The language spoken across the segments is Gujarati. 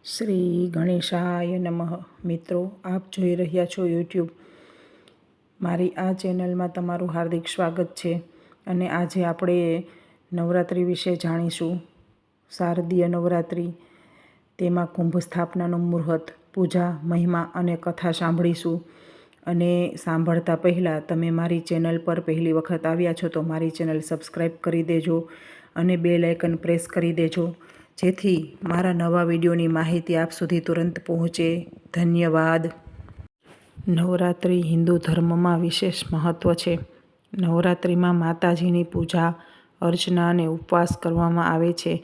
શ્રી ગણેશાય નમઃ. મિત્રો, આપ જોઈ રહ્યા છો યુટ્યુબ. મારી આ ચેનલમાં તમારું હાર્દિક સ્વાગત છે. અને આજે આપણે નવરાત્રિ વિશે જાણીશું. શારદીય નવરાત્રિ, તેમાં કુંભ સ્થાપનાનું મુહૂર્ત, પૂજા, મહિમા અને કથા સાંભળીશું. અને સાંભળતા પહેલાં તમે મારી ચેનલ પર પહેલી વખત આવ્યા છો તો મારી ચેનલ સબસ્ક્રાઈબ કરી દેજો અને બેલ આઇકન પ્રેસ કરી દેજો, જેથી મારા નવા વિડીયોની માહિતી આપ સુધી તુરંત પહોંચે. ધન્યવાદ. નવરાત્રિ હિન્દુ ધર્મમાં વિશેષ મહત્ત્વ છે. નવરાત્રિમાં માતાજીની પૂજા, અર્ચના અને ઉપવાસ કરવામાં આવે છે.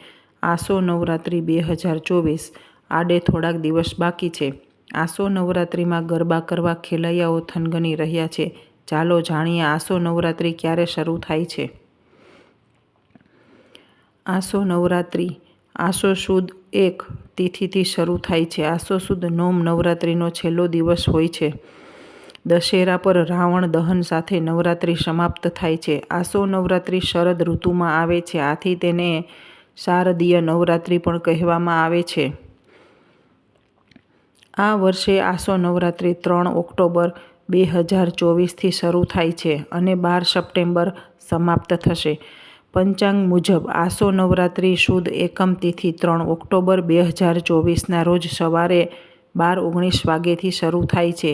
આસો નવરાત્રિ 2024 આડે થોડાક દિવસ બાકી છે. આસો નવરાત્રિમાં ગરબા કરવા ખેલૈયાઓ થનગની રહ્યા છે. ચાલો જાણીએ આસો નવરાત્રિ ક્યારે શરૂ થાય છે. આસો નવરાત્રિ આસો સુદ 1 તિથિથી શરૂ થાય છે. આસો સુદ નોમ નવરાત્રિનો છેલ્લો દિવસ હોય છે. દશેરા પર રાવણ દહન સાથે નવરાત્રિ સમાપ્ત થાય છે. આસો નવરાત્રિ શરદ ઋતુમાં આવે છે, આથી તેને શારદીય નવરાત્રિ પણ કહેવામાં આવે છે. આ વર્ષે આસો નવરાત્રિ 3 ઓક્ટોબર 2024થી શરૂ થાય છે અને 12 સપ્ટેમ્બર સમાપ્ત થશે. પંચાંગ મુજબ આસો નવરાત્રિ સુદ એકમ તિથિ 3 ઓક્ટોબર 2024ના રોજ સવારે 12:19 વાગ્યેથી શરૂ થાય છે,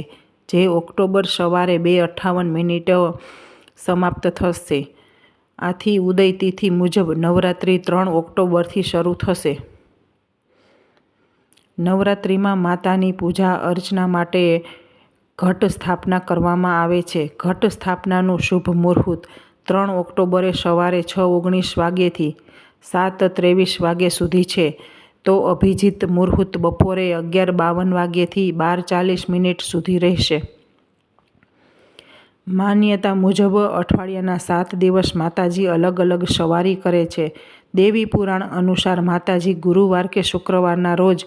જે ઓક્ટોબર સવારે 2:58 સમાપ્ત થશે. આથી ઉદય તિથિ મુજબ નવરાત્રિ 3 ઓક્ટોબરથી શરૂ થશે. નવરાત્રિમાં માતાની પૂજા અર્ચના માટે ઘટ સ્થાપના કરવામાં આવે છે. ઘટ સ્થાપનાનું શુભ મુહૂર્ત 3 ઓક્ટોબરે સવારે 6:19 વાગ્યેથી 7:23 વાગ્યા સુધી છે, તો અભિજીત મુહૂર્ત બપોરે 11:52 વાગ્યેથી 12:40 સુધી રહેશે. માન્યતા મુજબ અઠવાડિયાના 7 દિવસ માતાજી અલગ અલગ સવારી કરે છે. દેવી પુરાણ અનુસાર માતાજી ગુરુવાર કે શુક્રવારના રોજ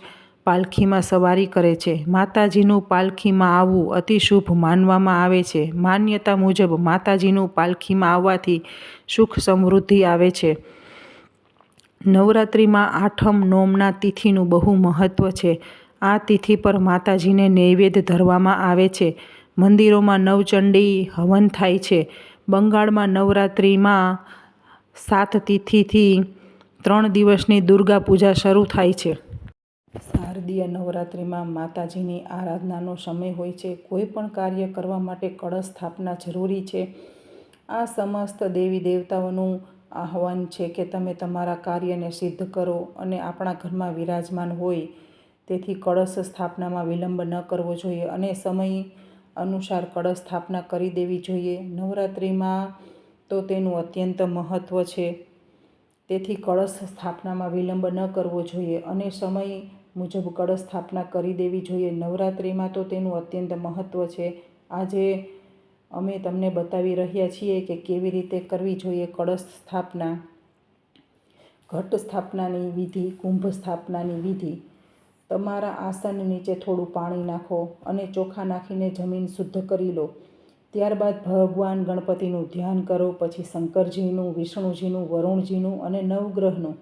પાલખીમાં સવારી કરે છે. માતાજીનું પાલખીમાં આવવું અતિ શુભ માનવામાં આવે છે. માન્યતા મુજબ માતાજીનું પાલખીમાં આવવાથી સુખ સમૃદ્ધિ આવે છે. નવરાત્રિમાં આઠમ નોમના તિથિનું બહુ મહત્ત્વ છે. આ તિથિ પર માતાજીને નૈવેદ્ય ધરવામાં આવે છે. મંદિરોમાં નવચંડી હવન થાય છે. બંગાળમાં નવરાત્રિમાં 7 તિથિથી 3 દિવસની દુર્ગા પૂજા શરૂ થાય છે. શારદીય નવરાત્રિમાં માતાજીની આરાધનાનો સમય હોય છે. કોઈ પણ કાર્ય કરવા માટે કળશ સ્થાપના જરૂરી છે. આ સમસ્ત દેવી દેવતાઓનું આહ્વાન છે કે તમે તમારા કાર્યને સિદ્ધ કરો અને આપણા ઘરમાં વિરાજમાન હોય. તેથી કળશ સ્થાપનામાં વિલંબ ન કરવો જોઈએ અને સમય અનુસાર કળશ સ્થાપના કરી દેવી જોઈએ. નવરાત્રિમાં તો તેનું અત્યંત મહત્ત્વ છે, તેથી કળશ સ્થાપનામાં વિલંબ ન કરવો જોઈએ અને સમય મુજબ કળશ સ્થાપના કરી દેવી જોઈએ. નવરાત્રિમાં તો તેનું અત્યંત મહત્ત્વ છે. આજે અમે તમને બતાવી રહ્યા છીએ કે કેવી રીતે કરવી જોઈએ કળશ સ્થાપના. ઘટ સ્થાપનાની વિધિ. કુંભ સ્થાપનાની વિધિ. તમારા આસન નીચે થોડું પાણી નાખો અને ચોખા નાખીને જમીન શુદ્ધ કરી લો. ત્યારબાદ ભગવાન ગણપતિનું ધ્યાન કરો. પછી શંકરજીનું, વિષ્ણુજીનું, વરુણજીનું અને નવગ્રહનું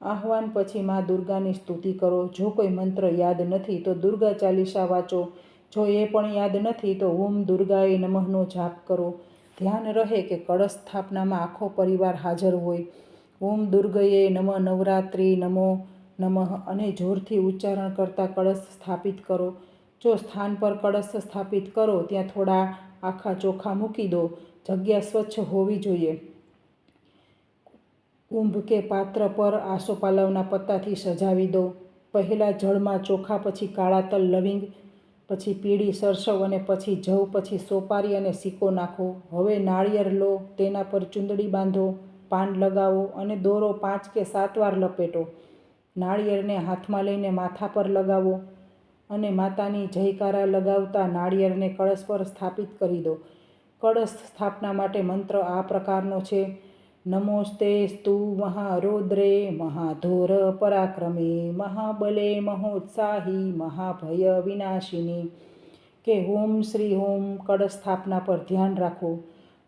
આહ્વાન. પછી મા દુર્ગાની સ્તુતિ કરો. જો કોઈ મંત્ર યાદ નથી તો દુર્ગા ચાલીસા વાંચો. જો એ પણ યાદ નથી તો ઓમ દુર્ગાએ નમઃનો જાપ કરો. ધ્યાન રહે કે કળશ સ્થાપનામાં આખો પરિવાર હાજર હોય. ઓમ દુર્ગયે નમઃ, નવરાત્રિ નમો નમઃ અને જોરથી ઉચ્ચારણ કરતા કળશ સ્થાપિત કરો. જો સ્થાન પર કળશ સ્થાપિત કરો ત્યાં થોડા આખા ચોખા મૂકી દો. જગ્યા સ્વચ્છ હોવી જોઈએ. કુંભ કે પાત્ર પર આસોપાલવના પત્તાથી સજાવી દો. પહેલાં જળમાં ચોખા, પછી કાળા તલ, લવિંગ, પછી પીળી સરસવ અને પછી જવ, પછી સોપારી અને સિક્કો નાખો. હવે નાળિયેર લો, તેના પર ચૂંદડી બાંધો, પાન લગાવો અને દોરો 5 કે 7 વાર લપેટો. નાળિયેરને હાથમાં લઈને માથા પર લગાવો અને માતાની જયકારા લગાવતા નાળિયેરને કળશ પર સ્થાપિત કરી દો. કળશ સ્થાપના માટે મંત્ર આ પ્રકારનો છે: નમોસ્તે સ્તુ મહારૌદ્રે મહાધોર પરાક્રમે મહાબલે મહોત્સાહી મહાભય વિનાશિની. કે ઓમ શ્રી ઓમ. કળશ સ્થાપના પર ધ્યાન રાખો.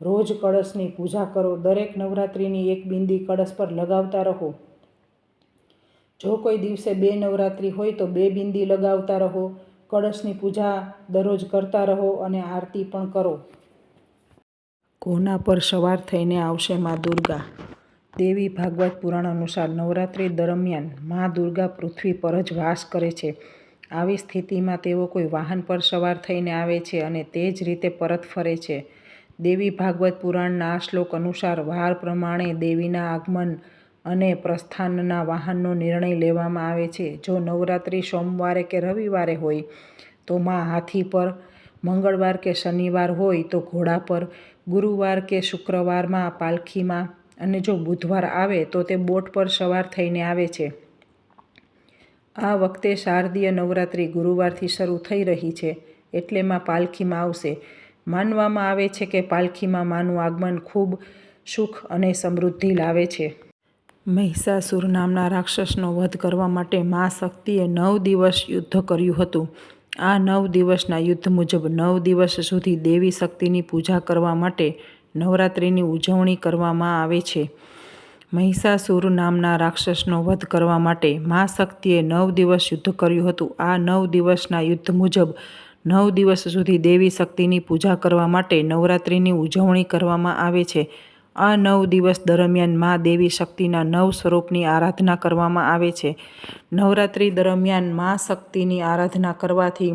રોજ કળશની પૂજા કરો. દરેક નવરાત્રિની એક બિંદી કળશ પર લગાવતા રહો. જો કોઈ દિવસે 2 નવરાત્રિ હોય તો 2 બિંદી લગાવતા રહો, કળશની પૂજા દરરોજ કરતા રહો અને આરતી પણ કરો. કોના પર સવાર થઈને આવશે મા દુર્ગા? દેવી ભાગવત પુરાણ અનુસાર નવરાત્રિ દરમિયાન મા દુર્ગા પૃથ્વી પર જ વાસ કરે છે. આવી સ્થિતિમાં તેઓ કોઈ વાહન પર સવાર થઈને આવે છે અને તે જ રીતે પરત ફરે છે. દેવી ભાગવત પુરાણના આ શ્લોક અનુસાર વાર પ્રમાણે દેવીના આગમન અને પ્રસ્થાનના વાહનનો નિર્ણય લેવામાં આવે છે. જો નવરાત્રિ સોમવારે કે રવિવારે હોય તો મા હાથી પર, મંગળવાર કે શનિવાર હોય તો ઘોડા પર, ગુરુવાર કે શુક્રવારમાં પાલખીમાં અને જો બુધવાર આવે તો તે બોટ પર સવાર થઈને આવે છે. આ વખતે શારદીય નવરાત્રિ ગુરુવારથી શરૂ થઈ રહી છે એટલે મા પાલખીમાં આવશે. માનવામાં આવે છે કે પાલખીમાં માનું આગમન ખૂબ સુખ અને સમૃદ્ધિ લાવે છે. મહિષાસુર નામના રાક્ષસનો વધ કરવા માટે મા શક્તિએ 9 દિવસ યુદ્ધ કર્યું હતું. આ 9 દિવસના યુદ્ધ મુજબ 9 દિવસ સુધી દેવી શક્તિની પૂજા કરવા માટે નવરાત્રિની ઉજવણી કરવામાં આવે છે. મહિષાસુર નામના રાક્ષસનો વધ કરવા માટે મા શક્તિએ 9 દિવસ યુદ્ધ કર્યું હતું. આ 9 દિવસના યુદ્ધ મુજબ 9 દિવસ સુધી દેવી શક્તિની પૂજા કરવા માટે નવરાત્રિની ઉજવણી કરવામાં આવે છે. આ 9 દિવસ દરમિયાન મા દેવી શક્તિના 9 સ્વરૂપની આરાધના કરવામાં આવે છે. નવરાત્રિ દરમિયાન મા શક્તિની આરાધના કરવાથી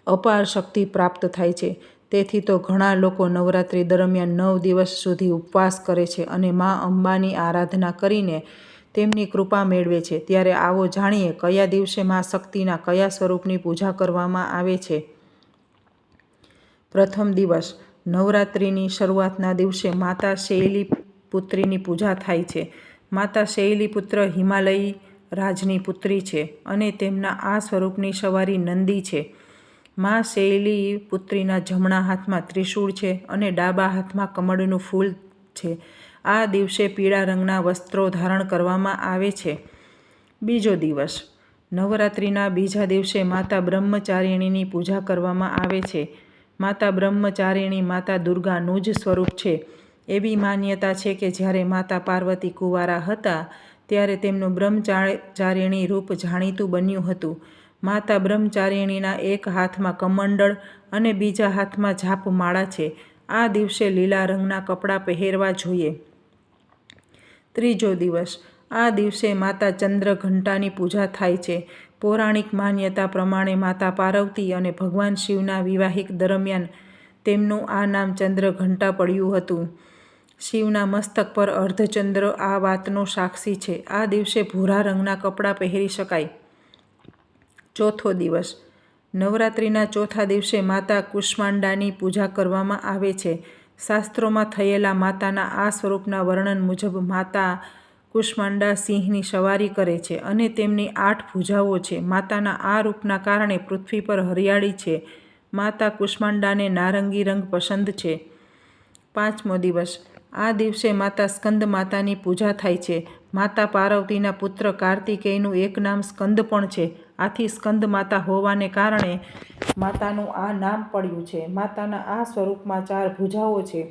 અપાર શક્તિ પ્રાપ્ત થાય છે. તેથી તો ઘણા લોકો નવરાત્રિ દરમિયાન 9 દિવસ સુધી ઉપવાસ કરે છે અને મા અંબાની આરાધના કરીને તેમની કૃપા મેળવે છે. ત્યારે આવો જાણીએ કયા દિવસે મા શક્તિના કયા સ્વરૂપની પૂજા કરવામાં આવે છે. પ્રથમ દિવસ નવરાત્રિની શરૂઆતના દિવસે માતા શૈલીપુત્રીની પૂજા થાય છે. માતા શૈલીપુત્ર હિમાલયી રાજની પુત્રી છે અને તેમના આ સ્વરૂપની સવારી નંદી છે. મા શૈલીપુત્રીના જમણા હાથમાં ત્રિશૂળ છે અને ડાબા હાથમાં કમળનું ફૂલ છે. આ દિવસે પીળા રંગના વસ્ત્રો ધારણ કરવામાં આવે છે. બીજો દિવસ નવરાત્રિના બીજા દિવસે માતા બ્રહ્મચારિણીની પૂજા કરવામાં આવે છે. માતા બ્રહ્મચારિણી માતા દુર્ગાનું જ સ્વરૂપ છે. એવી માન્યતા છે કે જ્યારે માતા પાર્વતી કુંવારા હતા ત્યારે તેમનું બ્રહ્મચારિણી રૂપ જાણીતું બન્યું હતું. માતા બ્રહ્મચારિણીના એક હાથમાં કમંડળ અને બીજા હાથમાં જાપમાળા છે. આ દિવસે લીલા રંગના કપડાં પહેરવા જોઈએ. ત્રીજો દિવસ આ દિવસે માતા ચંદ્રઘંટાની પૂજા થાય છે. પૌરાણિક માન્યતા પ્રમાણે માતા પાર્વતી અને ભગવાન શિવના વિવાહિક દરમિયાન તેમનું આ નામ ચંદ્રઘંટા પડ્યું હતું. શિવના મસ્તક પર અર્ધચંદ્ર આ વાતનો સાક્ષી છે. આ દિવસે ભૂરા રંગના કપડાં પહેરી શકાય. ચોથો દિવસ નવરાત્રિના ચોથા દિવસે માતા કુષ્માંડાની પૂજા કરવામાં આવે છે. શાસ્ત્રોમાં થયેલા માતાના આ સ્વરૂપના વર્ણન મુજબ માતા કુષ્માંડા સિંહની સવારી કરે છે અને તેમની 8 ભુજાઓ છે. માતાના આ રૂપના કારણે પૃથ્વી પર હરિયાળી છે. માતા કુષ્માંડાને નારંગી રંગ પસંદ છે. પાંચમો દિવસ આ દિવસે માતા સ્કંદ માતાની પૂજા થાય છે. માતા પાર્વતીના પુત્ર કાર્તિકેયનું એક નામ સ્કંદ પણ છે. આથી સ્કંદ માતા હોવાને કારણે માતાનું આ નામ પડ્યું છે. માતાના આ સ્વરૂપમાં 4 ભુજાઓ છે.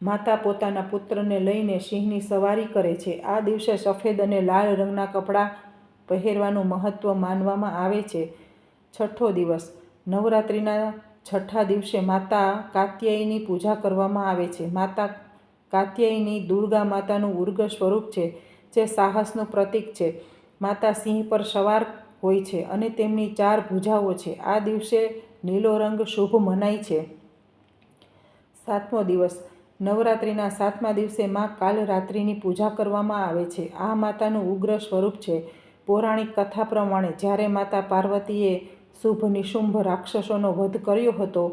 માતા પોતાના પુત્રને લઈને સિંહની સવારી કરે છે. આ દિવસે સફેદ અને લાલ રંગના કપડાં પહેરવાનું મહત્વ માનવામાં આવે છે. છઠ્ઠો દિવસ નવરાત્રિના છઠ્ઠા દિવસે માતા કાત્યાયની પૂજા કરવામાં આવે છે. માતા કાત્યાયની દુર્ગા માતાનું ઉગ્ર સ્વરૂપ છે જે સાહસનું પ્રતીક છે. માતા સિંહ પર સવાર હોય છે અને તેમની 4 ભુજાઓ છે. આ દિવસે લીલો રંગ શુભ મનાય છે. સાતમો દિવસ નવરાત્રિના 7મા દિવસે મા કાલરાત્રિની પૂજા કરવામાં આવે છે. આ માતાનું ઉગ્ર સ્વરૂપ છે. પૌરાણિક કથા પ્રમાણે જ્યારે માતા પાર્વતીએ શુંભ નિશુંભ રાક્ષસોનો વધ કર્યો હતો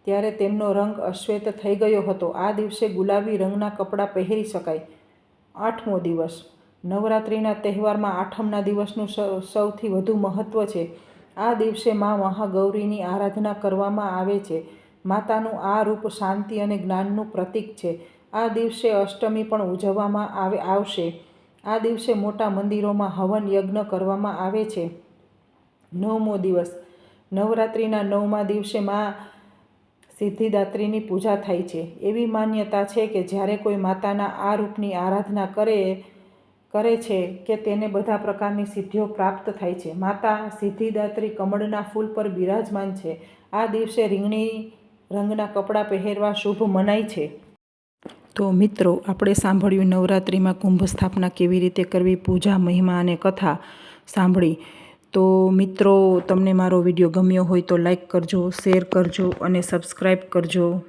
ત્યારે તેમનો રંગ અશ્વેત થઈ ગયો હતો. આ દિવસે ગુલાબી રંગના કપડાં પહેરી શકાય. આઠમો દિવસ નવરાત્રિના તહેવારમાં આઠમના દિવસનું સૌથી વધુ મહત્વ છે. આ દિવસે મા મહાગૌરીની આરાધના કરવામાં આવે છે. માતાનું આ રૂપ શાંતિ અને જ્ઞાનનું પ્રતીક છે. આ દિવસે અષ્ટમી પણ ઉજવવામાં આવશે. આ દિવસે મોટા મંદિરોમાં હવન યજ્ઞ કરવામાં આવે છે. 9મો દિવસ નવરાત્રિના 9મા દિવસે મા સિદ્ધિદાત્રીની પૂજા થાય છે. એવી માન્યતા છે કે જ્યારે કોઈ માતાના આ રૂપની આરાધના કરે છે કે તેને બધા પ્રકારની સિદ્ધિઓ પ્રાપ્ત થાય છે. માતા સિદ્ધિદાત્રી કમળના ફૂલ પર બિરાજમાન છે. આ દિવસે રીંગણી રંગના કપડાં પહેરવા શુભ મનાય છે. તો મિત્રો, આપણે સાંભળ્યું નવરાત્રિમાં કુંભ સ્થાપના કેવી રીતે કરવી, પૂજા, મહિમા અને કથા સાંભળી. તો મિત્રો, તમને મારો વિડીયો ગમ્યો હોય તો લાઈક કરજો, શેર કરજો અને સબસ્ક્રાઈબ કરજો.